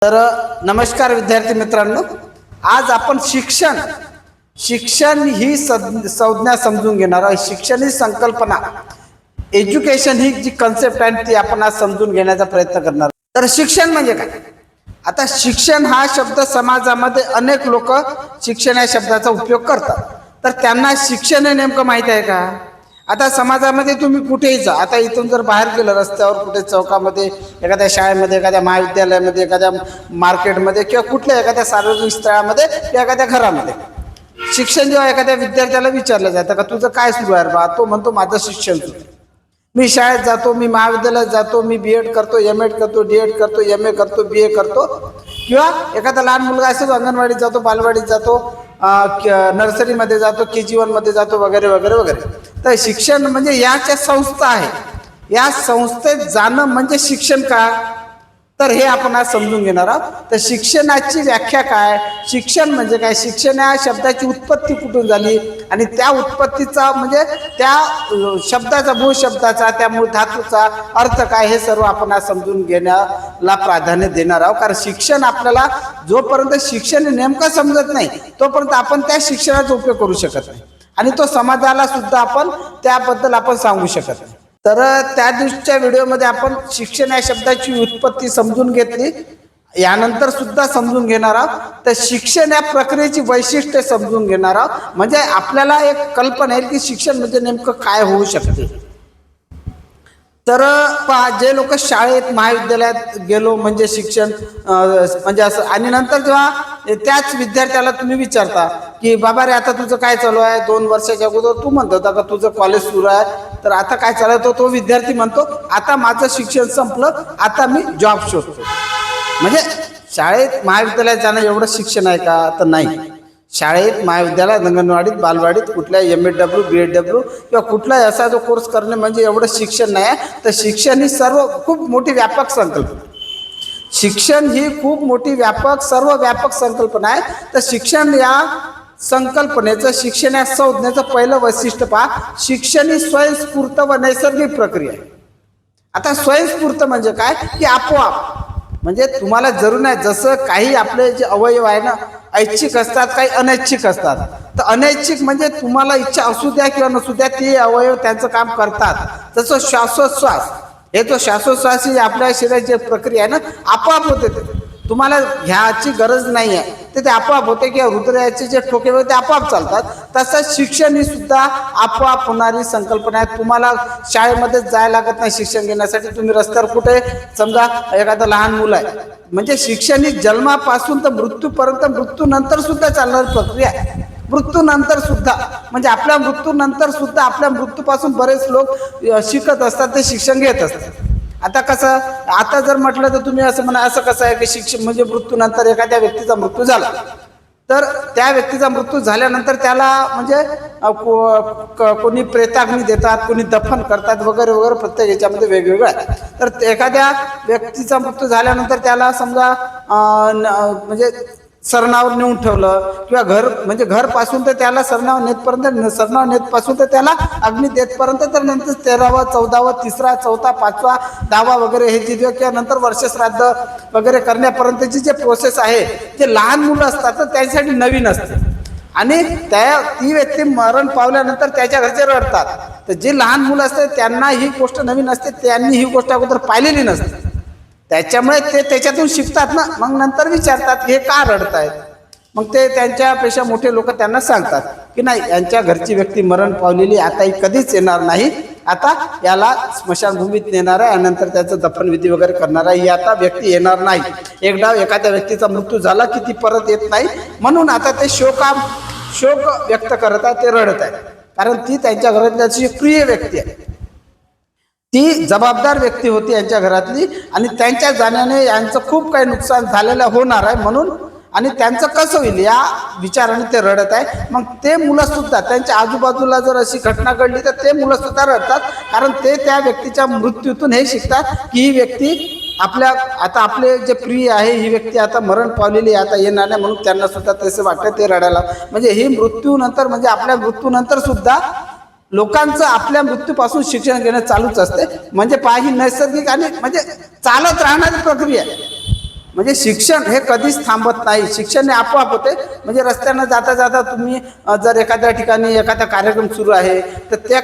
तर नमस्कार विद्यार्थी मित्रांनो, आज आपण शिक्षण ही संज्ञा समजून घेणार आहोत. शिक्षण ही संकल्पना, एज्युकेशन ही जी कन्सेप्ट आहे ती आपण आज समजून घेण्याचा प्रयत्न करणार आहोत. तर शिक्षण म्हणजे काय? आता शिक्षण हा शब्द समाजामध्ये अनेक लोक शिक्षण या शब्दाचा उपयोग करतात. तर त्यांना शिक्षण हे नेमकं माहित आहे का? आता समाजामध्ये तुम्ही कुठेही जा, आता इथून जर बाहेर गेलं रस्त्यावर, कुठे चौकामध्ये, एखाद्या शाळेमध्ये, एखाद्या महाविद्यालयामध्ये, एखाद्या मार्केटमध्ये किंवा कुठल्या एखाद्या सार्वजनिक स्थळामध्ये किंवा एखाद्या घरामध्ये शिक्षण जेव्हा एखाद्या विद्यार्थ्याला विचारलं जातं का तुझं काय सुरू आहे बा, तो म्हणतो माझं शिक्षण सुरू आहे, मी शाळेत जातो, मी महाविद्यालयात जातो, मी BEd करतो, MAd करतो, DEd करतो, MA करतो, BA करतो. किंवा एखादा लहान मुलगा असतो अंगणवाडीत जातो, बालवाडीत जातो, नर्सरीमध्ये जातो, KG1 मध्ये जातो, वगैरे वगैरे वगैरे. तर शिक्षण म्हणजे याच्या संस्था आहे. या संस्थेत जाणं म्हणजे शिक्षण का? तर हे आपण आज समजून घेणार आहोत. तर शिक्षणाची व्याख्या काय? शिक्षण म्हणजे काय? शिक्षण या शब्दाची उत्पत्ती कुठून झाली आणि त्या उत्पत्तीचा म्हणजे त्या शब्दाचा, मूळ शब्दाचा, त्या मूळ धातूचा अर्थ काय, हे सर्व आपण आज समजून घेण्याला प्राधान्य देणार आहोत. कारण शिक्षण आपल्याला, जोपर्यंत शिक्षण नेमकं समजत नाही तोपर्यंत आपण त्या शिक्षणाचा उपयोग करू शकत नाही आणि तो समाजाला सुद्धा आपण त्याबद्दल आपण सांगू शकत नाही. तर त्या दिवशीच्या व्हिडिओमध्ये आपण शिक्षण या शब्दाची उत्पत्ती समजून घेतली, यानंतर सुद्धा समजून घेणार आहोत. तर शिक्षण या प्रक्रियेची वैशिष्ट्ये समजून घेणार आहोत. म्हणजे आपल्याला एक कल्पना येईल की शिक्षण म्हणजे नेमकं काय होऊ शकते. तर पहा, जे लोक शाळेत, महाविद्यालयात गेलो म्हणजे शिक्षण म्हणजे असं, आणि नंतर जेव्हा त्याच विद्यार्थ्याला तुम्ही विचारता की बाबा रे आता तुझं काय चालू आहे, 2 वर्षाच्या अगोदर तू म्हणत होता का तुझं कॉलेज सुरू आहे, तर आता काय चालू आहे, तो विद्यार्थी म्हणतो आता माझं शिक्षण संपलं, आता मी जॉब शोधतो. म्हणजे शाळेत, महाविद्यालयात जाणं एवढं शिक्षण आहे का? तर नाही. शाळेत, महाविद्यालयात, अंगणवाडीत, बालवाडीत कुठल्या MAW, BEdW किंवा कुठलाही असा जो कोर्स करणे म्हणजे एवढं शिक्षण नाही आहे. तर शिक्षण ही खूप मोठी व्यापक संकल्पना. शिक्षण ही खूप मोठी सर्व व्यापक संकल्पना आहे. तर शिक्षण या संकल्पनेचं, शिक्षण या संज्ञेचं पहिलं वैशिष्ट्य पहा, शिक्षण ही स्वयंस्फूर्त व नैसर्गिक प्रक्रिया आहे. आता स्वयंस्फूर्त म्हणजे काय? की आपोआप, म्हणजे तुम्हाला जरूर नाही, जसं काही आपले जे अवयव आहे ना, ऐच्छिक असतात, काही अनैच्छिक असतात. तर अनैच्छिक म्हणजे तुम्हाला इच्छा असू द्या किंवा नसू द्या, ते अवयव त्यांचं काम करतात. तसं श्वासोच्छ्वास, हे जो श्वासोच्छ्वास ही आपल्या शरीराची प्रक्रिया आहे ना, आपोआप होते. ते तुम्हाला घ्यायची गरज नाही आहे, ते आपोआप होते. किंवा हृदयाचे जे ठोके वगैरे ते आपोआप चालतात. तसंच शिक्षण ही सुद्धा आपोआप होणारी संकल्पना आहे. तुम्हाला शाळेमध्ये जायला लागत नाही शिक्षण घेण्यासाठी. तुम्ही रस्त्यावर कुठे समजा एखादं लहान मुलं आहे, म्हणजे शिक्षण ही जन्मापासून तर मृत्यूपर्यंत, मृत्यूनंतर सुद्धा चालणारी प्रक्रिया आहे. मृत्यूनंतर सुद्धा म्हणजे आपल्या मृत्यूनंतर सुद्धा, आपल्या मृत्यूपासून बरेच लोक शिकत असतात, ते शिक्षण घेत असतात. आता कसं, आता जर म्हटलं तर तुम्ही असं म्हणा, असं कसं आहे की शिक्षण म्हणजे मृत्यूनंतर एखाद्या व्यक्तीचा मृत्यू झाला, तर त्या व्यक्तीचा मृत्यू झाल्यानंतर त्याला म्हणजे कोणी प्रेताग्नी देतात, कोणी दफन करतात, वगैरे वगैरे. प्रत्येक याच्यामध्ये वेगवेगळं आहे. तर एखाद्या व्यक्तीचा मृत्यू झाल्यानंतर त्याला समजा म्हणजे सरणावर नेऊन ठेवलं, किंवा म्हणजे घरपासून तर त्याला सरणाव नेतपर्यंत, सरणाव नेतपासून तर त्याला अग्नी देतपर्यंत, तर नंतर 13वा, 14वा, 3रा, 4था, 5वा, 10वा वगैरे हे जे, किंवा नंतर वर्षश्राद्ध वगैरे करण्यापर्यंतची जे प्रोसेस आहे, जे लहान मुलं असतात तर त्यांच्यासाठी नवीन असते. आणि ती व्यक्ती मरण पावल्यानंतर त्याच्या घरचे रडतात. तर जे लहान मुलं असतात त्यांना ही गोष्ट नवीन असते, त्यांनी ही गोष्ट अगोदर पाहिलेली नसते. त्याच्यामुळे ते त्याच्यातून शिकतात ना, मग नंतर विचारतात हे का रडतायत. मग ते त्यांच्यापेक्षा मोठे लोक त्यांना सांगतात की नाही, यांच्या घरची व्यक्ती मरण पावलेली, आता ही कधीच येणार नाही, आता याला स्मशानभूमीत नेणार आहे, नंतर त्याचं दफनविधी वगैरे करणार आहे, ही आता व्यक्ती येणार नाही. एकदा एखाद्या व्यक्तीचा मृत्यू झाला की ती परत येत नाही, म्हणून आता ते शोक व्यक्त करत आहे, ते रडत आहे. कारण ती त्यांच्या घरातली प्रिय व्यक्ती आहे, ती जबाबदार व्यक्ती होती यांच्या घरातली, आणि त्यांच्या जाण्याने यांचं खूप काही नुकसान झालेलं होणार आहे म्हणून, आणि त्यांचं कसं होईल या विचाराने ते रडत आहे. मग ते मुलं सुद्धा, त्यांच्या आजूबाजूला जर अशी घटना घडली तर ते मुलं सुद्धा रडतात. कारण ते त्या व्यक्तीच्या मृत्यूतून हे शिकतात की ही व्यक्ती आता आपले जे प्रिय आहे, ही व्यक्ती आता मरण पावलेली, आता येणार नाही, म्हणून त्यांना सुद्धा तसं वाटतं, ते रडायला. म्हणजे ही मृत्यूनंतर, म्हणजे आपल्या मृत्यूनंतर सुद्धा लोकांचं आपल्या मृत्यूपासून शिक्षण घेणं चालूच असते. म्हणजे पहा, ही नैसर्गिक आणि म्हणजे चालत राहणारी प्रक्रिया आहे. म्हणजे शिक्षण हे कधीच थांबत नाही, शिक्षण हे आपोआप होते. म्हणजे रस्त्यानं जाता जाता तुम्ही जर एखाद्या ठिकाणी एखादा कार्यक्रम सुरू आहे तर त्या